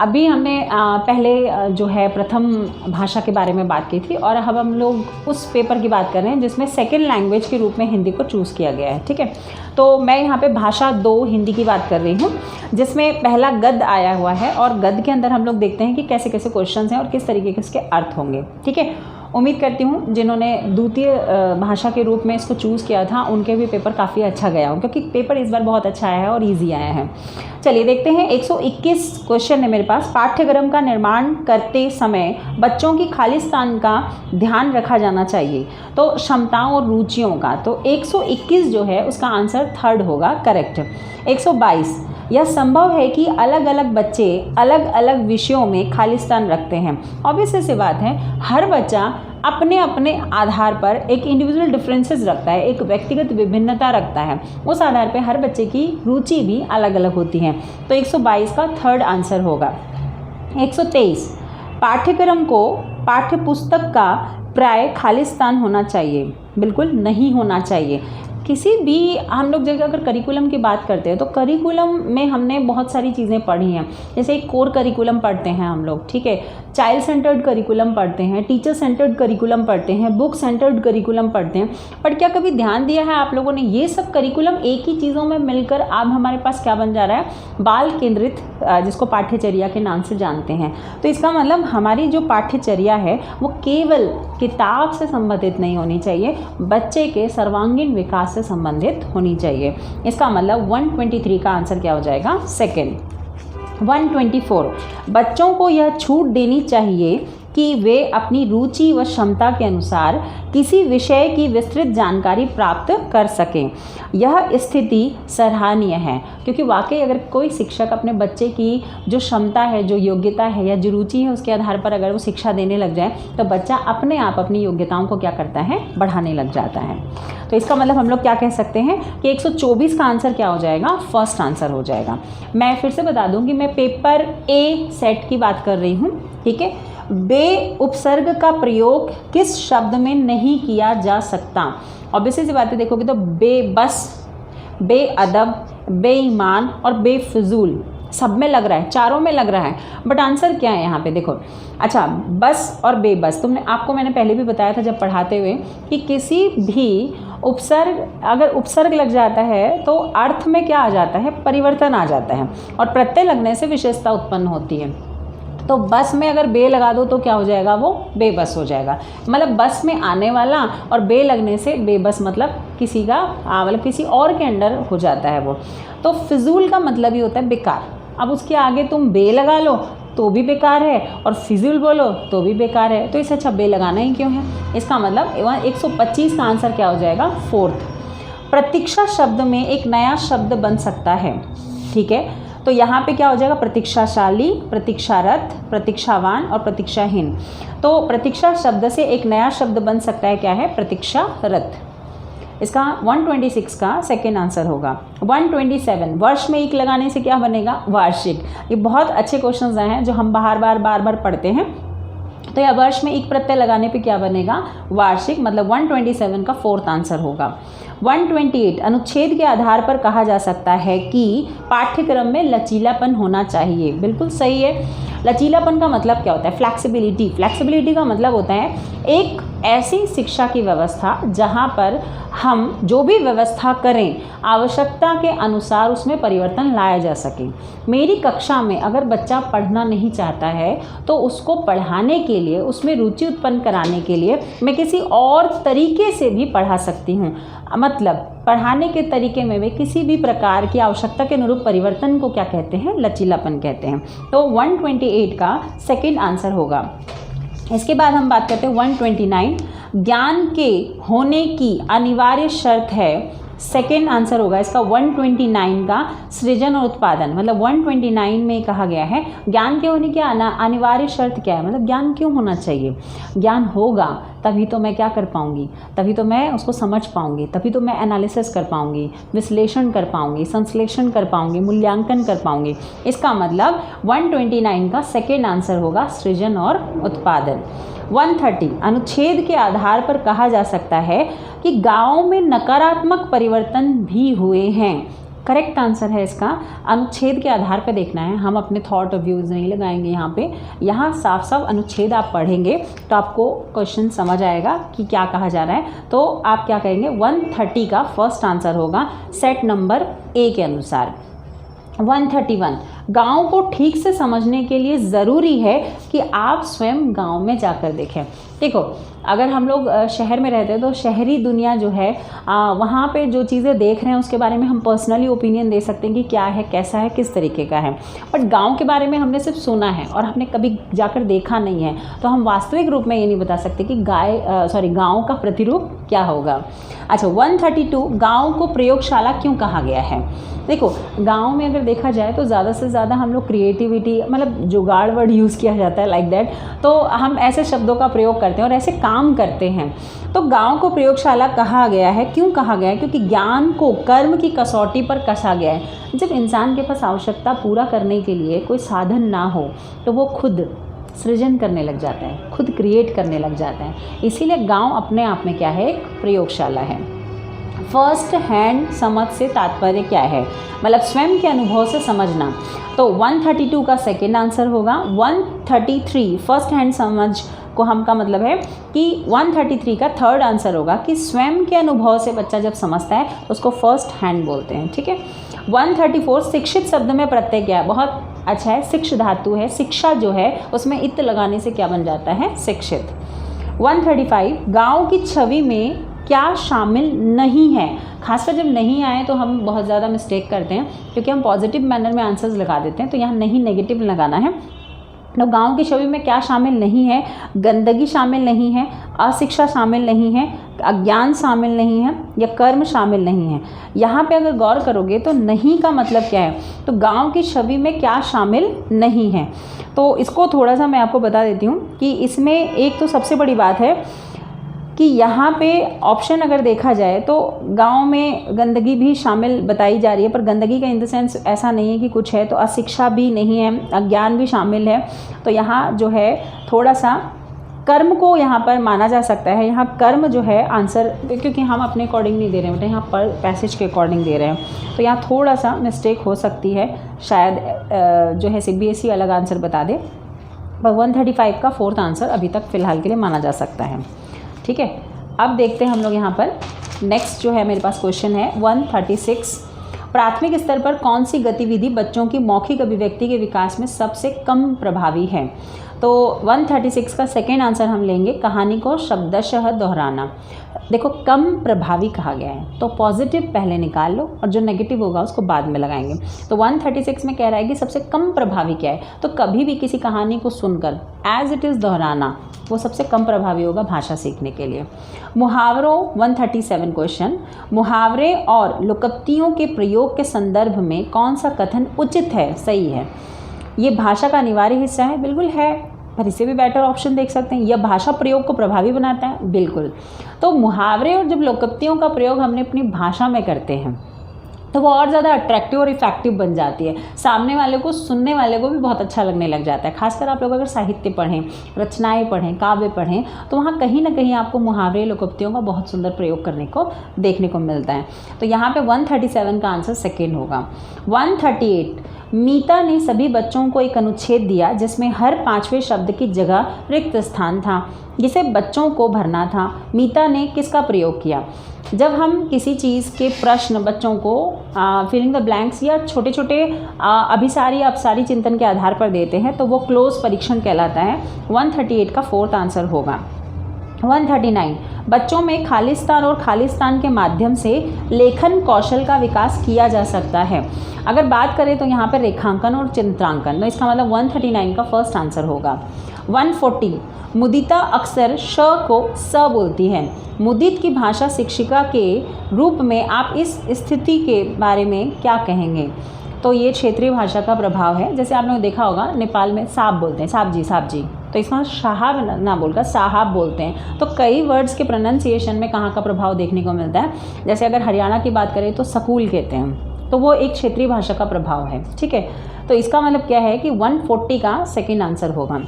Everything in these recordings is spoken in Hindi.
अभी हमने पहले जो है प्रथम भाषा के बारे में बात की थी और अब हम लोग उस पेपर की बात कर रहे हैं जिसमें सेकंड लैंग्वेज के रूप में हिंदी को चूज़ किया गया है। ठीक है, तो मैं यहाँ पे भाषा 2 हिंदी की बात कर रही हूँ, जिसमें पहला गद्य आया हुआ है और गद्य के अंदर हम लोग देखते हैं कि कैसे कैसे क्वेश्चंस हैं और किस तरीके के इसके अर्थ होंगे। ठीक है, उम्मीद करती हूँ जिन्होंने द्वितीय भाषा के रूप में इसको चूज़ किया था उनके भी पेपर काफ़ी अच्छा गया हो, क्योंकि पेपर इस बार बहुत अच्छा आया है और इजी आया है। चलिए देखते हैं, 121 क्वेश्चन है मेरे पास। पाठ्यक्रम का निर्माण करते समय बच्चों की खालिस्तान का ध्यान रखा जाना चाहिए, तो क्षमताओं और रुचियों का। तो 121 जो है उसका आंसर थर्ड होगा करेक्ट। 122, यह संभव है कि अलग अलग बच्चे अलग अलग विषयों में खालिस्तान रखते हैं। ऑब्वियस सी बात है, हर बच्चा अपने अपने आधार पर एक इंडिविजुअल डिफरेंसेस रखता है, एक व्यक्तिगत विभिन्नता रखता है। उस आधार पर हर बच्चे की रुचि भी अलग अलग होती है। तो 122 का थर्ड आंसर होगा। 123, पाठ्यक्रम को पाठ्यपुस्तक का प्राय खालिस्तान होना चाहिए। बिल्कुल नहीं होना चाहिए। किसी भी हम लोग जगह अगर करिकुलम की बात करते हैं तो करिकुलम में हमने बहुत सारी चीज़ें पढ़ी हैं, जैसे एक कोर करिकुलम पढ़ते हैं हम लोग, ठीक है, चाइल्ड सेंटर्ड करिकुलम पढ़ते हैं, टीचर सेंटर्ड करिकुलम पढ़ते हैं, बुक सेंटर्ड करिकुलम पढ़ते हैं। पर क्या कभी ध्यान दिया है आप लोगों ने, ये सब करिकुलम एक ही चीज़ों में मिलकर अब हमारे पास क्या बन जा रहा है, बाल केंद्रित, जिसको पाठ्यचर्या के नाम से जानते हैं। तो इसका मतलब हमारी जो पाठ्यचर्या है वो केवल किताब से संबंधित नहीं होनी चाहिए, बच्चे के सर्वांगीण विकास से संबंधित होनी चाहिए। इसका मतलब 123 का आंसर क्या हो जाएगा, सेकंड। 124, बच्चों को यह छूट देनी चाहिए कि वे अपनी रुचि व क्षमता के अनुसार किसी विषय की विस्तृत जानकारी प्राप्त कर सकें। यह स्थिति सराहनीय है, क्योंकि वाकई अगर कोई शिक्षक अपने बच्चे की जो क्षमता है, जो योग्यता है या जो रुचि है, उसके आधार पर अगर वो शिक्षा देने लग जाए तो बच्चा अपने आप अपनी योग्यताओं को क्या करता है, बढ़ाने लग जाता है। तो इसका मतलब हम लोग क्या कह सकते हैं कि 124 का आंसर क्या हो जाएगा, फर्स्ट आंसर हो जाएगा। मैं फिर से बता दूं कि मैं पेपर ए सेट की बात कर रही हूँ, ठीक है। बे उपसर्ग का प्रयोग किस शब्द में नहीं किया जा सकता? ऑब्वियसली सी बात है, देखोगे तो बेबस, बेअदब, बेईमान और बेफिजूल सब में लग रहा है, चारों में लग रहा है, बट आंसर क्या है यहाँ पे देखो। अच्छा, बस और बेबस आपको मैंने पहले भी बताया था जब पढ़ाते हुए कि किसी भी उपसर्ग, अगर उपसर्ग लग जाता है तो अर्थ में क्या आ जाता है, परिवर्तन आ जाता है, और प्रत्यय लगने से विशेषता उत्पन्न होती है। तो बस में अगर बे लगा दो तो क्या हो जाएगा, वो बेबस हो जाएगा। मतलब बस में आने वाला और बे लगने से बेबस मतलब किसी का मतलब किसी और के अंडर हो जाता है वो। तो फिजूल का मतलब ही होता है बेकार। अब उसके आगे तुम बे लगा लो तो भी बेकार है और फिजूल बोलो तो भी बेकार है, तो इससे अच्छा बे लगाना ही क्यों है। इसका मतलब 125 का आंसर क्या हो जाएगा, फोर्थ। प्रतीक्षा शब्द में एक नया शब्द बन सकता है, ठीक है। तो यहाँ पे क्या हो जाएगा, प्रतीक्षाशाली, प्रतीक्षारत, प्रतीक्षावान और प्रतीक्षाहीन। तो प्रतीक्षा शब्द से एक नया शब्द बन सकता है, क्या है, प्रतीक्षारत। इसका 126 का सेकेंड आंसर होगा। 127, वर्ष में एक लगाने से क्या बनेगा, वार्षिक। ये बहुत अच्छे क्वेश्चंस हैं जो हम बार बार पढ़ते हैं। तो यह वर्ष में एक प्रत्यय लगाने पे क्या बनेगा, वार्षिक, मतलब 127 का फोर्थ आंसर होगा। 128, अनुच्छेद के आधार पर कहा जा सकता है कि पाठ्यक्रम में लचीलापन होना चाहिए। बिल्कुल सही है। लचीलापन का मतलब क्या होता है, फ्लैक्सिबिलिटी। फ्लैक्सिबिलिटी का मतलब होता है एक ऐसी शिक्षा की व्यवस्था जहाँ पर हम जो भी व्यवस्था करें आवश्यकता के अनुसार उसमें परिवर्तन लाया जा सके। मेरी कक्षा में अगर बच्चा पढ़ना नहीं चाहता है तो उसको पढ़ाने के लिए, उसमें रुचि उत्पन्न कराने के लिए मैं किसी और तरीके से भी पढ़ा सकती हूँ। मतलब पढ़ाने के तरीके में वे किसी भी प्रकार की आवश्यकता के अनुरूप परिवर्तन को क्या कहते हैं, लचीलापन कहते हैं। तो 128 का सेकंड आंसर होगा। इसके बाद हम बात करते हैं 129, ज्ञान के होने की अनिवार्य शर्त है। सेकेंड आंसर होगा इसका 129 का सृजन और उत्पादन। मतलब 129 में कहा गया है ज्ञान के होने की अनिवार्य शर्त क्या है, मतलब ज्ञान क्यों होना चाहिए। ज्ञान होगा तभी तो मैं क्या कर पाऊंगी, तभी तो मैं उसको समझ पाऊंगी, तभी तो मैं एनालिसिस कर पाऊंगी, विश्लेषण कर पाऊंगी, संश्लेषण कर पाऊंगी, मूल्यांकन कर पाऊंगी। इसका मतलब 129 का सेकेंड आंसर होगा सृजन और उत्पादन। 130, अनुच्छेद के आधार पर कहा जा सकता है कि गाँव में नकारात्मक परिवर्तन भी हुए हैं। करेक्ट आंसर है इसका अनुच्छेद के आधार पर देखना है, हम अपने थॉट और व्यूज़ नहीं लगाएंगे यहाँ पे। यहाँ साफ साफ अनुच्छेद आप पढ़ेंगे तो आपको क्वेश्चन समझ आएगा कि क्या कहा जा रहा है। तो आप क्या करेंगे, 130 का फर्स्ट आंसर होगा सेट नंबर ए के अनुसार। 131, गांव को ठीक से समझने के लिए ज़रूरी है कि आप स्वयं गांव में जाकर देखें। देखो, अगर हम लोग शहर में रहते हैं तो शहरी दुनिया जो है वहाँ पे जो चीज़ें देख रहे हैं उसके बारे में हम पर्सनली ओपिनियन दे सकते हैं कि क्या है, कैसा है, किस तरीके का है। बट गांव के बारे में हमने सिर्फ सुना है और हमने कभी जाकर देखा नहीं है, तो हम वास्तविक रूप में ये नहीं बता सकते कि गांव का प्रतिरूप क्या होगा। अच्छा, 132, गांव को प्रयोगशाला क्यों कहा गया है। देखो, गांव में अगर देखा जाए तो ज़्यादा से ज़्यादा हम लोग क्रिएटिविटी, मतलब जुगाड़ वर्ड यूज़ किया जाता है लाइक दैट, तो हम ऐसे शब्दों का प्रयोग करते हैं और ऐसे काम करते हैं। तो गांव को प्रयोगशाला कहा गया है, क्यों कहा गया है, क्योंकि ज्ञान को कर्म की कसौटी पर कसा गया है। जब इंसान के पास आवश्यकता पूरा करने के लिए कोई साधन ना हो तो वो खुद सृजन करने लग जाता है, खुद क्रिएट करने लग जाता है। इसीलिए गांव अपने आप में क्या है, एक प्रयोगशाला है। फर्स्ट हैंड समझ से तात्पर्य क्या है, मतलब स्वयं के अनुभव से समझना। तो 132 का सेकेंड आंसर होगा। 133 फर्स्ट हैंड समझ को हम का मतलब है कि 133 का थर्ड आंसर होगा कि स्वयं के अनुभव से बच्चा जब समझता है तो उसको फर्स्ट हैंड बोलते हैं। ठीक है। 134 शिक्षित शब्द में प्रत्यय क्या है, बहुत अच्छा है, शिक्ष धातु है, शिक्षा जो है उसमें इत लगाने से क्या बन जाता है, शिक्षित। 135 गांव की छवि में क्या शामिल नहीं है। खासकर जब नहीं आए तो हम बहुत ज़्यादा मिस्टेक करते हैं, क्योंकि हम पॉजिटिव मैनर में आंसर्स लगा देते हैं, तो यहाँ नहीं नेगेटिव लगाना है। तो गांव की छवि में क्या शामिल नहीं है, गंदगी शामिल नहीं है, अशिक्षा शामिल नहीं है, अज्ञान शामिल नहीं है, या कर्म शामिल नहीं है। यहाँ पे अगर गौर करोगे तो नहीं का मतलब क्या है, तो गांव की छवि में क्या शामिल नहीं है। तो इसको थोड़ा सा मैं आपको बता देती हूँ कि इसमें एक तो सबसे बड़ी बात है कि यहाँ पे ऑप्शन अगर देखा जाए तो गांव में गंदगी भी शामिल बताई जा रही है, पर गंदगी का इन द सेंस ऐसा नहीं है कि कुछ है, तो अशिक्षा भी नहीं है, अज्ञान भी शामिल है। तो यहाँ जो है थोड़ा सा कर्म को यहाँ पर माना जा सकता है। यहाँ कर्म जो है आंसर, क्योंकि हम अपने अकॉर्डिंग नहीं दे रहे हैं, यहाँ पर पैसेज के अकॉर्डिंग दे रहे हैं, तो यहाँ थोड़ा सा मिस्टेक हो सकती है, शायद जो है CBSE अलग आंसर बता दे। पर 135 का फोर्थ आंसर अभी तक फ़िलहाल के लिए माना जा सकता है। ठीक है। अब देखते हैं हम लोग यहाँ पर नेक्स्ट जो है मेरे पास क्वेश्चन है 136, प्राथमिक स्तर पर कौन सी गतिविधि बच्चों की मौखिक अभिव्यक्ति के विकास में सबसे कम प्रभावी है। तो 136 का सेकेंड आंसर हम लेंगे कहानी को शब्दशः दोहराना। देखो, कम प्रभावी कहा गया है तो पॉजिटिव पहले निकाल लो और जो नेगेटिव होगा उसको बाद में लगाएंगे। तो 136 में कह रहा है कि सबसे कम प्रभावी क्या है, तो कभी भी किसी कहानी को सुनकर एज इट इज़ दोहराना वो सबसे कम प्रभावी होगा भाषा सीखने के लिए। मुहावरों 137 क्वेश्चन, मुहावरे और लोकोक्तियों के प्रयोग के संदर्भ में कौन सा कथन उचित है, सही है। ये भाषा का अनिवार्य हिस्सा है, बिल्कुल है, पर इसे भी बेटर ऑप्शन देख सकते हैं। यह भाषा प्रयोग को प्रभावी बनाता है, बिल्कुल। तो मुहावरे और जब लोकोक्तियों का प्रयोग हमने अपनी भाषा में करते हैं तो वो और ज़्यादा अट्रैक्टिव और इफेक्टिव बन जाती है, सामने वाले को, सुनने वाले को भी बहुत अच्छा लगने लग जाता है। खासकर आप लोग अगर साहित्य पढ़ें, रचनाएं पढ़ें, काव्य पढ़ें, तो वहाँ कहीं ना कहीं आपको मुहावरे, लोकोक्तियों का बहुत सुंदर प्रयोग करने को देखने को मिलता है। तो यहाँ पे 137 का आंसर सेकेंड होगा। 138, मीता ने सभी बच्चों को एक अनुच्छेद दिया जिसमें हर 5वें शब्द की जगह रिक्त स्थान था, जिसे बच्चों को भरना था। मीता ने किसका प्रयोग किया। जब हम किसी चीज़ के प्रश्न बच्चों को फिलिंग द ब्लैंक्स या छोटे छोटे अभिसारी अपसारी चिंतन के आधार पर देते हैं तो वो क्लोज परीक्षण कहलाता है। 138 का फोर्थ आंसर होगा। 139, बच्चों में खालिस्तान और खालिस्तान के माध्यम से लेखन कौशल का विकास किया जा सकता है। अगर बात करें तो यहाँ पर रेखांकन और चित्रांकन, तो इसका मतलब 139 का फर्स्ट आंसर होगा। 140, मुदिता अक्सर श को स बोलती है। मुदित की भाषा शिक्षिका के रूप में आप इस स्थिति के बारे में क्या कहेंगे। तो ये क्षेत्रीय भाषा का प्रभाव है। जैसे आपने देखा होगा नेपाल में साहब बोलते हैं, साहब जी, तो इसमें साहब ना बोलकर साहब बोलते हैं। तो कई वर्ड्स के प्रोनाउंसिएशन में कहाँ का प्रभाव देखने को मिलता है। जैसे अगर हरियाणा की बात करें तो सकूल कहते हैं, तो वो एक क्षेत्रीय भाषा का प्रभाव है। ठीक है। तो इसका मतलब क्या है कि 140 का सेकेंड आंसर होगा।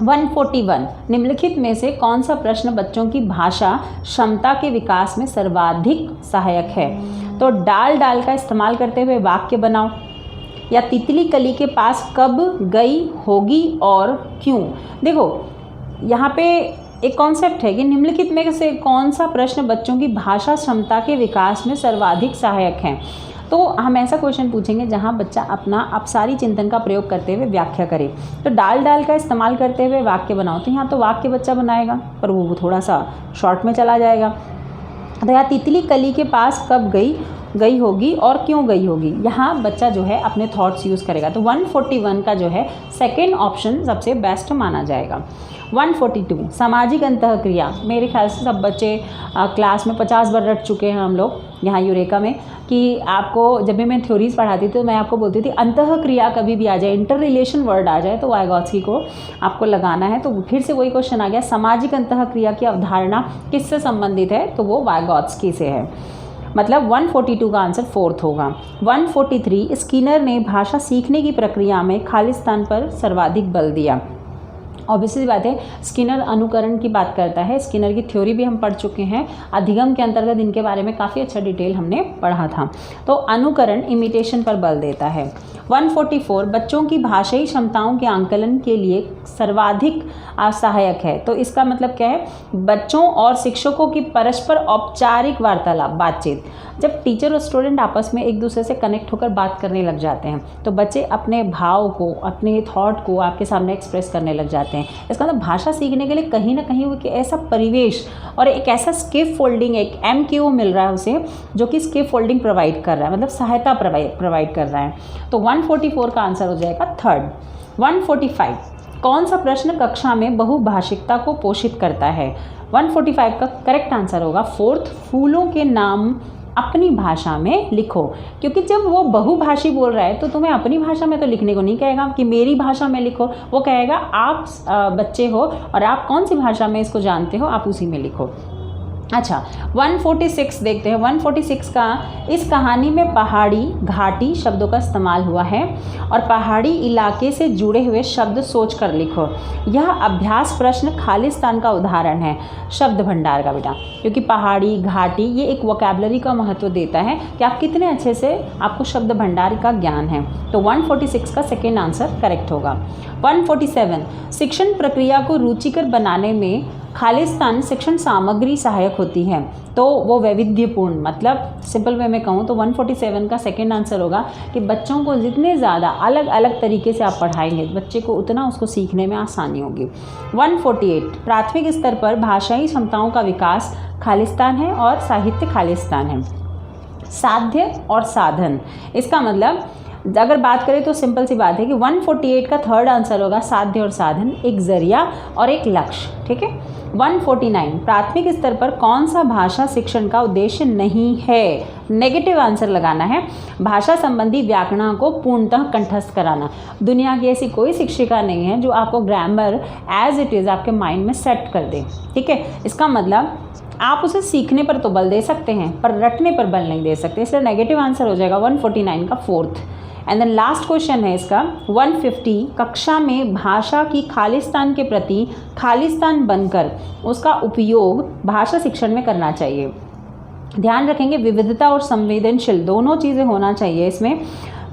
141, निम्नलिखित में से कौन सा प्रश्न बच्चों की भाषा क्षमता के विकास में सर्वाधिक सहायक है। तो डाल डाल का इस्तेमाल करते हुए वाक्य बनाओ, या तितली कली के पास कब गई होगी और क्यों। देखो यहाँ पे एक कॉन्सेप्ट है कि निम्नलिखित में से कौन सा प्रश्न बच्चों की भाषा क्षमता के विकास में सर्वाधिक सहायक है। तो हम ऐसा क्वेश्चन पूछेंगे जहां बच्चा अपना अपसारी चिंतन का प्रयोग करते हुए व्याख्या करे। तो डाल डाल का इस्तेमाल करते हुए वाक्य बनाओ, तो यहाँ तो वाक्य बच्चा बनाएगा पर वो थोड़ा सा शॉर्ट में चला जाएगा। तो यहाँ तितली कली के पास कब गई होगी और क्यों गई होगी, यहाँ बच्चा जो है अपने थॉट्स यूज़ करेगा। तो 141 का जो है सेकेंड ऑप्शन सबसे बेस्ट माना जाएगा। 142 सामाजिक अंतःक्रिया। मेरे ख्याल से सब बच्चे क्लास में 50 बार रट चुके हैं हम लोग यहाँ यूरेका में, कि आपको जब भी मैं थ्योरीज पढ़ाती थी तो मैं आपको बोलती थी अंतःक्रिया कभी भी आ जाए, इंटर रिलेशन वर्ड आ जाए तो वाइगॉत्स्की को आपको लगाना है। तो फिर से वही क्वेश्चन आ गया, सामाजिक अंतःक्रिया की अवधारणा किससे संबंधित है, तो वो वाइगॉत्स्की से है। मतलब 142 का आंसर फोर्थ होगा। 143 स्किनर ने भाषा सीखने की प्रक्रिया में खालिस्तान पर सर्वाधिक बल दिया। ऑब्वियसली बात है, स्किनर अनुकरण की बात करता है। स्किनर की थ्योरी भी हम पढ़ चुके हैं, अधिगम के अंतर्गत इनके बारे में काफ़ी अच्छा डिटेल हमने पढ़ा था। तो अनुकरण इमिटेशन पर बल देता है। 144 बच्चों की भाषाई क्षमताओं के आंकलन के लिए सर्वाधिक सहायक है। तो इसका मतलब क्या है, बच्चों और शिक्षकों की परस्पर औपचारिक वार्तालाप, बातचीत। जब टीचर और स्टूडेंट आपस में एक दूसरे से कनेक्ट होकर बात करने लग जाते हैं तो बच्चे अपने भाव को, अपने थॉट को आपके सामने एक्सप्रेस करने लग जाते हैं। इसका मतलब भाषा सीखने के लिए कहीं ना कहीं वो ऐसा परिवेश और एक ऐसा स्किप फोल्डिंग, एक MQ मिल रहा है उसे, जो कि स्किप फोल्डिंग प्रोवाइड कर रहा है, मतलब सहायता प्रोवाइड कर रहा है। तो 144 का आंसर हो जाएगा थर्ड। 145 कौन सा प्रश्न कक्षा में बहुभाषिकता को पोषित करता है। 145 का करेक्ट आंसर होगा फोर्थ, फूलों के नाम अपनी भाषा में लिखो। क्योंकि जब वो बहुभाषी बोल रहा है तो तुम्हें अपनी भाषा में तो लिखने को नहीं कहेगा कि मेरी भाषा में लिखो, वो कहेगा आप बच्चे हो और आप कौन सी भाषा में इसको जानते हो, आप उसी में लिखो। अच्छा 146 देखते हैं। 146 का, इस कहानी में पहाड़ी घाटी शब्दों का इस्तेमाल हुआ है और पहाड़ी इलाके से जुड़े हुए शब्द सोच कर लिखो। यह अभ्यास प्रश्न खालिस्तान का उदाहरण है शब्द भंडार का बेटा, क्योंकि पहाड़ी घाटी ये एक वोकैबुलरी का महत्व देता है कि आप कितने अच्छे से आपको शब्द भंडार का ज्ञान है। तो 146 का सेकेंड आंसर करेक्ट होगा। 147 शिक्षण प्रक्रिया को रुचिकर बनाने में खालिस्तान शिक्षण सामग्री सहायक होती है। तो वो वैविध्यपूर्ण, मतलब सिंपल वे में कहूँ तो 147 का सेकेंड आंसर होगा कि बच्चों को जितने ज़्यादा अलग अलग तरीके से आप पढ़ाएंगे बच्चे को उतना उसको सीखने में आसानी होगी। 148 प्राथमिक स्तर पर भाषाई क्षमताओं का विकास खालिस्तान है और साहित्य खालिस्तान है। साध्य और साधन, इसका मतलब अगर बात करें तो सिंपल सी बात है कि 148 का थर्ड आंसर होगा साध्य और साधन, एक जरिया और एक लक्ष्य। ठीक है। 149 प्राथमिक स्तर पर कौन सा भाषा शिक्षण का उद्देश्य नहीं है, नेगेटिव आंसर लगाना है। भाषा संबंधी व्याकरण को पूर्णतः कंठस्थ कराना। दुनिया की ऐसी कोई शिक्षिका नहीं है जो आपको ग्रामर एज इट इज़ आपके माइंड में सेट कर दे। ठीक है। इसका मतलब आप उसे सीखने पर तो बल दे सकते हैं पर रटने पर बल नहीं दे सकते, इसलिए नेगेटिव आंसर हो जाएगा 149 का fourth. And then last question है इसका 150 कक्षा में भाषा की खालिस्तान के प्रति खालिस्तान बनकर उसका उपयोग भाषा शिक्षण में करना चाहिए। ध्यान रखेंगे विविधता और संवेदनशील दोनों चीज़ें होना चाहिए इसमें।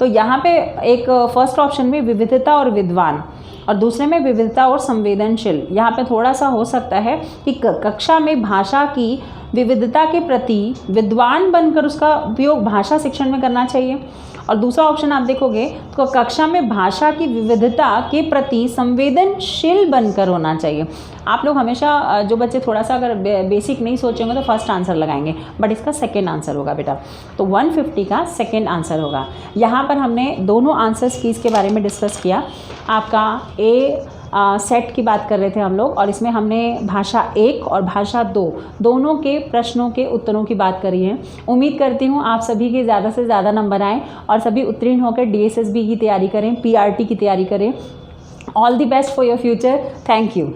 तो यहाँ पे एक फर्स्ट ऑप्शन में विविधता और विद्वान और दूसरे में विविधता और संवेदनशील, यहाँ पे थोड़ा सा हो सकता है कि कक्षा में भाषा की विविधता के प्रति विद्वान बनकर उसका उपयोग भाषा शिक्षण में करना चाहिए। और दूसरा ऑप्शन आप देखोगे तो कक्षा में भाषा की विविधता के प्रति संवेदनशील बनकर होना चाहिए। आप लोग हमेशा जो बच्चे थोड़ा सा अगर बेसिक नहीं सोचेंगे तो फर्स्ट आंसर लगाएंगे, बट इसका सेकेंड आंसर होगा बेटा। तो 150 का सेकेंड आंसर होगा। यहाँ पर हमने दोनों आंसर्स कीज़ के बारे में डिस्कस किया। आपका ए सेट की बात कर रहे थे हम लोग और इसमें हमने भाषा 1 और भाषा 2 दोनों के प्रश्नों के उत्तरों की बात करी है। उम्मीद करती हूँ आप सभी के ज़्यादा से ज़्यादा नंबर आएँ और सभी उत्तीर्ण होकर DSSB की तैयारी करें, PRT की तैयारी करें। All the best for your future. Thank you.